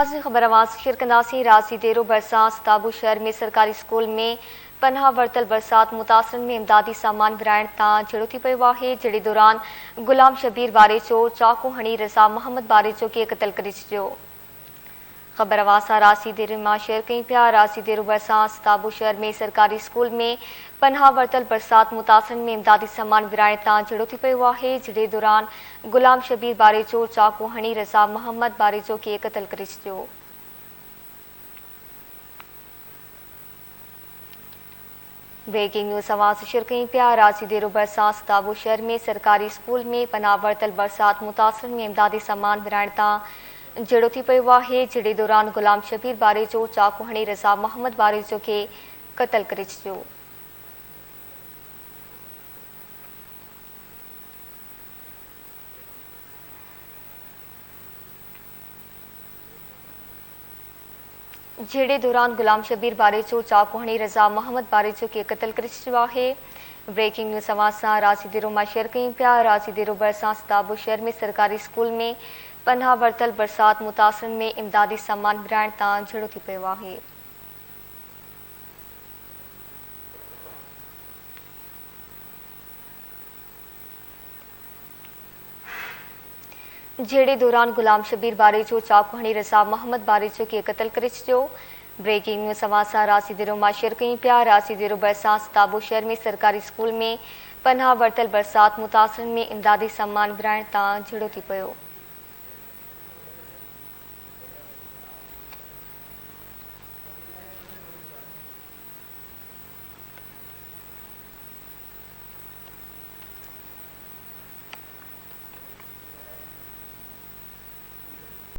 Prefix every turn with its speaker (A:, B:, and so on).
A: खबर आवाज़ शिरकंदासी राजी देरो बरसात ताबू शहर में सरकारी स्कूल में पनाह वरतल बरसात मुतासरन में इमदादी सामान विराइण तां झेड़ो थी पियो आहे, जहिड़े दौरान गुलाम शबीर बारेचो चाकू हणी रज़ा मोहम्मद बारेचो खे क़त्ल करे छॾियो। खबर आवाज़ रासी देर मां शेयर कई पिया। रासी देरो बरसात ताबू शहर में सरकारी स्कूल में पनाह वरतल बरसात मुतासरन में इमदादी सामान विराइण तां झेड़ो थी पियो आहे, जहिड़े दौरान गुलाम शबीर बारेचो चाकू हणी रज़ा मोहम्मद बारेचो खे क़त्ल करे छॾियो। ब्रेकिंग न्यूज़ आवाज़ शेयर कई पिया। रासी देरो बरसात ताबू शहर में सरकारी स्कूल में पनाह वरतल बरसात मुतासरन में इमदादी सामान विराइण तां झेड़ो थी पियो आहे, जहिड़े दौरान गुलाम शबीर बारेचो चाकू हणी रज़ा मोहम्मद बारेचो खे क़त्ल करे छॾियो। जहिड़े दौरान गुलाम शबीर बारेचो चाकू हणी रज़ा मोहम्मद बारेचो खे क़त्ल करे छॾियो आहे। ब्रेकिंग न्यूज़ आवाज़ सां रासी देरो मां शेयर कई पिया। रासी देरो बरसात ताबू शहर में सरकारी स्कूल में पनाह वरतल बरसात मुतासरन में इमदादी सामान विराइण तां झेड़ो थी पियो आहे। जहिड़े दौरान गुलाम शबीर बारेचो चाकू हणी रज़ा मोहम्मद बारेचो खे क़त्ल करे छॾियो। ब्रेकिंग न्यूज़ आवाज़ सां रासी देरो मां शेयर कई पिया। रासी देरो बरसात ताबू शहर में सरकारी स्कूल में पनाह वरतल बरसात मुतासरन में इमदादी सामान विराइण तां झेड़ो थी पियो।